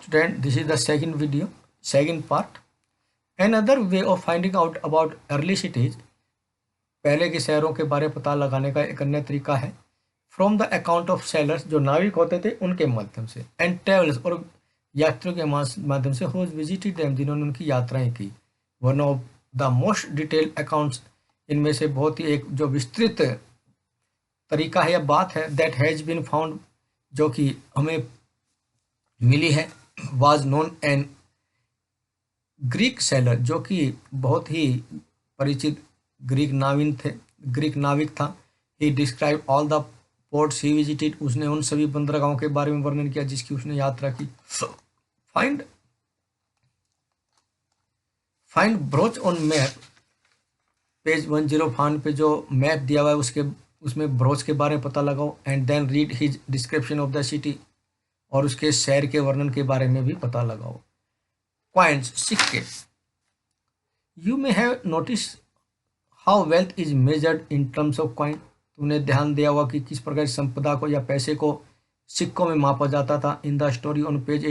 student, this is the second video, second part. Another way of finding out about early cities, पहले के शहरों के बारे में पता लगाने का एक अन्य तरीका है from the account of sellers, जो नाविक होते थे उनके माध्यम से, एंड ट्रेवलर्स, और यात्रियों के माध्यम से, हु विजिटेड देम, जिन्होंने उनकी यात्राएं की। One of the most detail accounts, इनमें से बहुत ही एक जो विस्तृत तरीका है या बात है, दैट हैज़ बीन फाउंड, जो कि हमें मिली है, was known an Greek sailor, जो कि बहुत ही परिचित ग्रीक नाविक था। He describe all the ports he visited, उसने उन सभी बंदरगाहों के बारे में वर्णन किया जिसकी उसने यात्रा की। Find broach on map, page 105 पे जो मैप दिया हुआ है उसमें ब्रोच के बारे में पता लगाओ। And then read his description of the city, और उसके शहर के वर्णन के बारे में भी पता लगाओ। कॉइन्स, सिक्के। You may have notice how wealth is measured in terms of coin, तुमने ध्यान दिया होगा कि किस प्रकार संपदा को या पैसे को सिक्कों में मापा जाता था। In the story on page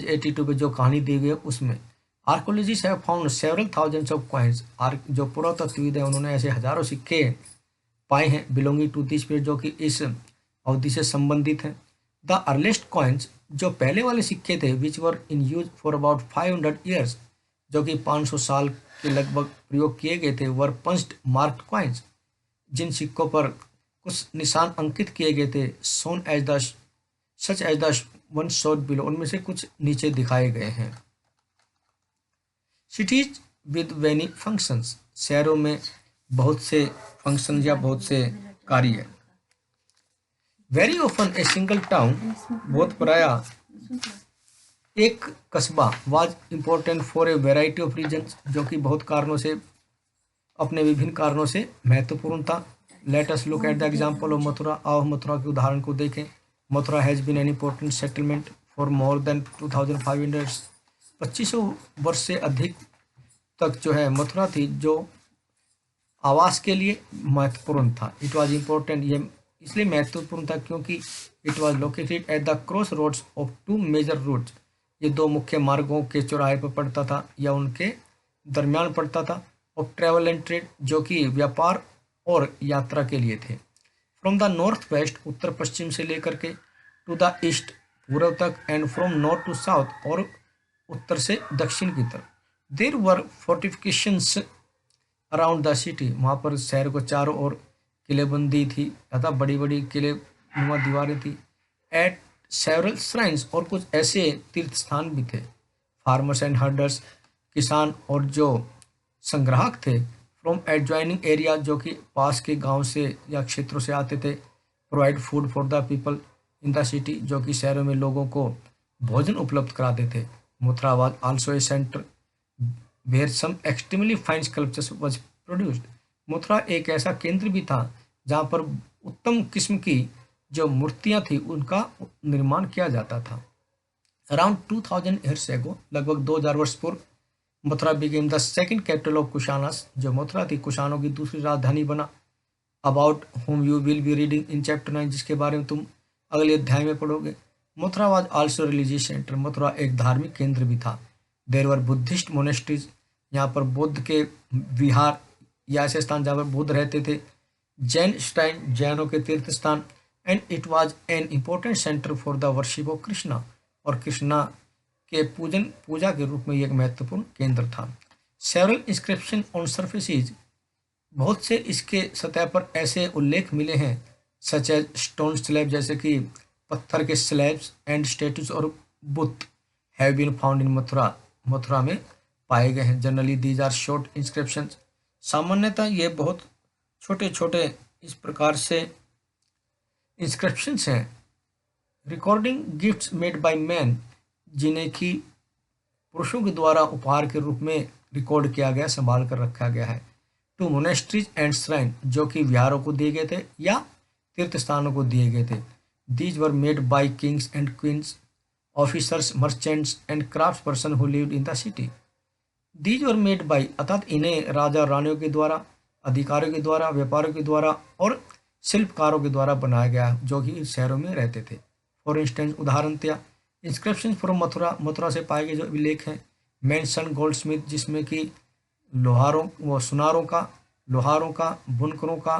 82 पे जो कहानी दी गई है उसमें, archaeologist have found several thousands of coins, जो पुरातत्वविद है उन्होंने ऐसे हजारों सिक्के पाए हैं, बिलोंगिंग टू दिस पीरियड, जो कि इस अवधि से संबंधित हैं। द अर्लीस्ट कॉइन्स, जो पहले वाले सिक्के थे, which were in use for about 500 years, जो कि 500 साल के लगभग प्रयोग किए गए थे, वर पंच्ड मार्क्ड कॉइन्स, जिन सिक्कों पर कुछ निशान अंकित किए गए थे, some as the such as the one showed below, उनमें से कुछ नीचे दिखाए गए हैं। सिटीज विद वेनी फंक्शंस, शहरों में बहुत से फंक्शन या बहुत से कार्य। Very often a single town, बहुत प्रायः एक कस्बा, was important for a variety of reasons, जो कि बहुत कारणों से, अपने विभिन्न कारणों से महत्वपूर्ण था। Let us look at the example of Mathura, आओ मथुरा के उदाहरण को देखें। Mathura has been an important settlement for more than 2500, 2500 वर्ष से अधिक तक जो है मथुरा थी, जो आवास के लिए महत्वपूर्ण था। इट वॉज इम्पोर्टेंट, ये इसलिए महत्वपूर्ण था क्योंकि it was located at the crossroads of 2 major routes, ये 2 मुख्य मार्गों के चौराहे पर पड़ता था या उनके दरमियान पड़ता था। ऑफ ट्रेवल एंड ट्रेड, जो कि व्यापार और यात्रा के लिए थे। फ्रॉम द नॉर्थ वेस्ट, उत्तर पश्चिम से लेकर के, टू द ईस्ट, पूर्व तक, and from north to south, और उत्तर से दक्षिण की तरफ। There were fortifications around the city, वहाँ पर शहर को चारों ओर किलेबंदी थी तथा बड़ी बड़ी किले नुमा दीवारें थी। एट सेवरल श्राइन्स, और कुछ ऐसे तीर्थ स्थान भी थे। फार्मर्स एंड हर्डर्स, किसान और जो संग्राहक थे। फ्रॉम एडजॉइनिंग एरिया, जो कि पास के गांव से या क्षेत्रों से आते थे। Provide food for the people in the city, जो कि शहरों में लोगों को भोजन उपलब्ध कराते थे। Mathura was also a centre where some extremely fine sculptures was produced, Mathura एक ऐसा केंद्र भी था जहाँ पर उत्तम किस्म की जो मूर्तियाँ थी उनका निर्माण किया जाता था। अराउंड 2000 ईयर्स एगो, लगभग 2000 वर्ष पूर्व, Mathura became the second capital of Kushanas, जो मथुरा थी कुशानों की दूसरी राजधानी बना। About whom you will be reading in chapter 9, जिसके बारे में तुम अगले अध्याय में पढ़ोगे। Mathura was also religious centre, Mathura एक धार्मिक केंद्र भी था। देर वर बुद्धिस्ट मोनेस्ट्रीज, यहाँ पर बुद्ध के विहार या ऐसे स्थान जहाँ पर बुद्ध रहते थे। जैन श्राइन, जैनों के तीर्थ स्थान। And it was an important centre for the worship of Krishna, और कृष्णा के पूजा के रूप में ये एक महत्वपूर्ण केंद्र था। सेवरल इंस्क्रिप्शन ऑन सर्फेसिज, बहुत से इसके सतह पर ऐसे उल्लेख मिले हैं, सच एज स्टोन स्लैब, जैसे कि पत्थर के स्लैब्स, एंड स्टेटूज और बुत have been found in Mathura, Mathura में पाए गए हैं। Generally these are short inscription, सामान्यतः ये बहुत छोटे छोटे इस प्रकार से इंस्क्रिप्शंस हैं। Recording gifts made by man, जिन्हें कि पुरुषों के द्वारा उपहार के रूप में रिकॉर्ड किया गया, संभाल कर रखा गया है। टू मोनेस्ट्रीज एंड श्राइन, जो कि विहारों को दिए गए थे या तीर्थ स्थानों को दिए गए थे। These were made by Kings and queen's, officers, merchants and craft person who lived in the city. These were made by, अर्थात इन्हें राजा रानियों के द्वारा, अधिकारियों के द्वारा, व्यापारियों के द्वारा और शिल्पकारों के द्वारा बनाया गया, जो कि शहरों में रहते थे। फॉर इंस्टेंस, उदाहरण दिया, इंस्क्रिप्शन फ्रॉम मथुरा से पाए गए जो अभिलेख हैं। मेंशन गोल्ड स्मिथ, जिसमें कि लोहारों का, बुनकरों का,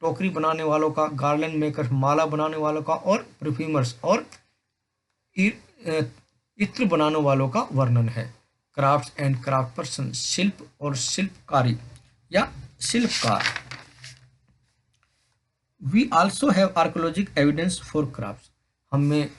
टोकरी बनाने वालों का, गार्लैंड मेकर, माला बनाने वालों का, और परफ्यूमर्स और इत्र बनाने वालों का वर्णन है। क्राफ्ट्स एंड क्राफ्ट पर्सन, शिल्प और शिल्पकारी या शिल्पकार। We also have archaeologic evidence for crafts, हमें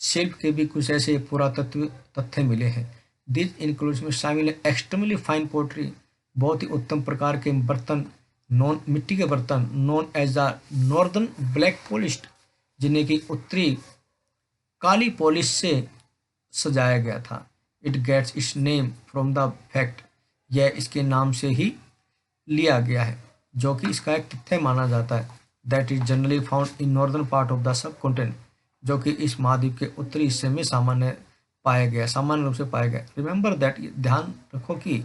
शिल्प के भी कुछ ऐसे पुरातत्व तथ्य मिले हैं। दिस इंक्लूड्स में शामिल है एक्सट्रीमली फाइन पोट्री, बहुत ही उत्तम प्रकार के बर्तन, मिट्टी के बर्तन, known as the northern black polished, जिन्हें की उत्तरी काली पॉलिश से सजाया गया था। It gets its name from the fact, यह इसके नाम से ही लिया गया है, जो कि इसका एक तथ्य माना जाता है। That is generally found in northern part of the sub continent, जो कि इस महाद्वीप के उत्तरी हिस्से में सामान्य रूप से पाया गया। रिमेंबर दैट, ध्यान रखो कि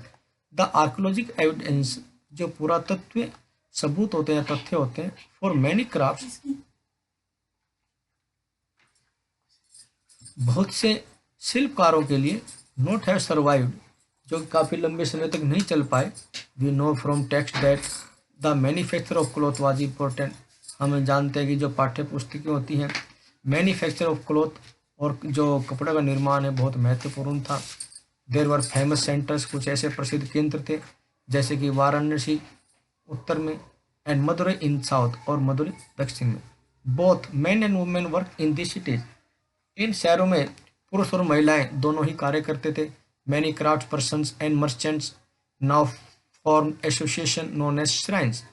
द आर्कोलॉजिक एविडेंस, जो पुरातत्व सबूत होते हैं, तथ्य होते हैं, फॉर मैनी क्राफ्ट्स, बहुत से शिल्पकारों के लिए, नॉट हैव सर्वाइव्ड, जो काफ़ी लंबे समय तक नहीं चल पाए। We know from text that the manufacture of cloth was important, हमें जानते हैं कि जो पाठ्य पुस्तकें होती हैं, मैन्युफैक्चर ऑफ क्लॉथ और जो कपड़े का निर्माण है बहुत महत्वपूर्ण था। देर वर फेमस सेंटर्स, कुछ ऐसे प्रसिद्ध केंद्र थे जैसे कि वाराणसी उत्तर में, एंड मदुरई इन साउथ, और मदुरई दक्षिण में। Both men and women work in this cities, इन शहरों में पुरुष और महिलाएं दोनों ही कार्य करते थे। Many craft persons and merchants now form association known as shrines,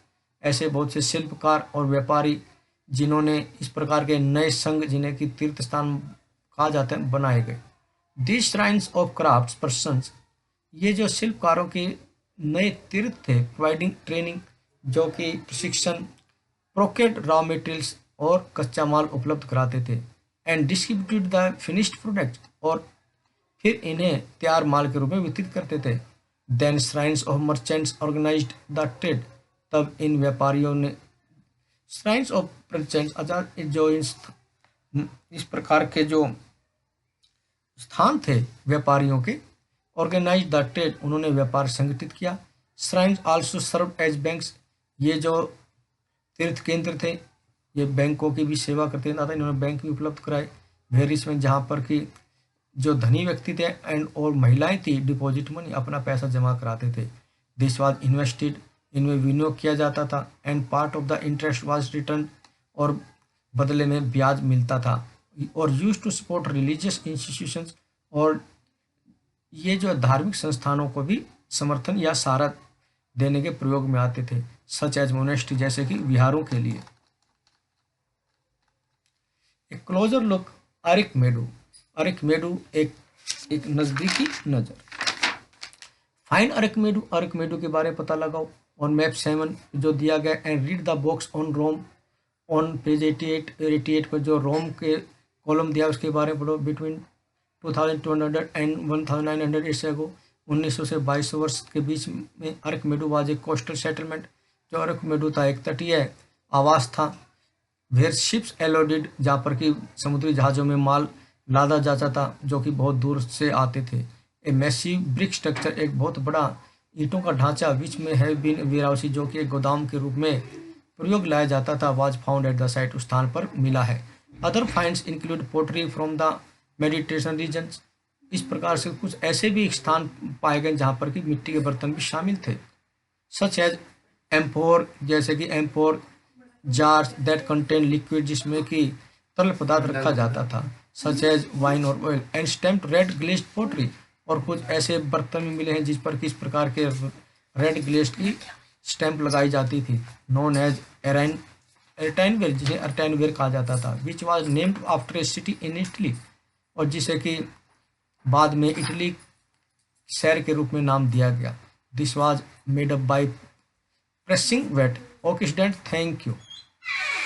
ऐसे बहुत से शिल्पकार और व्यापारी जिन्होंने इस प्रकार के नए संघ, जिन्हें कि तीर्थ स्थान कहा जाता है, बनाए गए। This shrines of craft persons, ये जो शिल्पकारों के नए तीर्थ थे, प्रोवाइडिंग ट्रेनिंग, जो कि प्रशिक्षण, प्रोक्योर्ड रॉ मटेरियल्स और कच्चा माल उपलब्ध कराते थे, and distributed the finished product, और फिर इन्हें तैयार माल के रूप में वितरित करते थे। Then shrines of merchants organised the trade, तब इन व्यापारियों ने, श्राइन्स ऑफ मर्चेंट्स जो इस प्रकार के जो स्थान थे व्यापारियों के, ऑर्गेनाइज द ट्रेड, उन्होंने व्यापार संगठित किया। Shrines also serve as banks, ये जो तीर्थ केंद्र थे ये बैंकों की भी सेवा करते थे, इन्होंने बैंक भी उपलब्ध कराए वेरिस में, जहाँ पर कि जो धनी व्यक्ति थे एंड और महिलाएं थी, डिपॉजिट मनी, अपना पैसा जमा कराते थे। दिस वाज इन्वेस्टेड, इनमें विनियोग किया जाता था, and part of the interest was return, और बदले में ब्याज मिलता था, और use to support religious institutions, और ये जो धार्मिक संस्थानों को भी समर्थन या सहारा देने के प्रयोग में आते थे, सच एज मोनेस्ट्री, जैसे कि विहारों के लिए। एक क्लोजर लुक अरिकमेडु, एक नजदीकी नजर। फाइंड अरिकमेडु के बारे में पता लगाओ ऑन मैप 7 जो दिया गया, and read the box on Rome on page 88 पर जो रोम के कॉलम दिया उसके बारे में पढ़ो। बिटवीन 2200 एंड 1900 ईयर्स अगो, 1900 से 2200 वर्ष के बीच में Arikamedu was a coastal settlement, जो अरिकमेडु था एक तटीय आवास था। वेयर शिप्स एलोडेड, जहाँ पर कि समुद्री जहाज़ों में माल लादा जाता था जो कि बहुत दूर से आते थे। ए मैसिव ब्रिक स्ट्रक्चर, एक बहुत बड़ा ईंटों का ढांचा, विच में है बीन वेयरहाउस, जो कि एक गोदाम के रूप में प्रयोग लाया जाता था, was found at the site, उस स्थान पर मिला है। Other finds include pottery from the Mediterranean regions, इस प्रकार से कुछ ऐसे भी स्थान पाए गए जहाँ पर कि मिट्टी के बर्तन भी शामिल थे, सच एज एम्फोर, जैसे कि amphora, jars that contain liquid, जिसमें कि तरल पदार्थ रखा जाता था, सच एज वाइन और oil, and stamped red glazed pottery, और कुछ ऐसे बर्तन भी मिले हैं जिस पर किस प्रकार के रेड ग्लेज्ड की स्टैंप लगाई जाती थी, नोन एज एरटाइनवेयर, जिसे अर्टाइनवेयर कहा जाता था, which was named after a city in Italy, और जिसे कि बाद में इटली शहर के रूप में नाम दिया गया। This was made up by pressing wet. Okay student, thank you.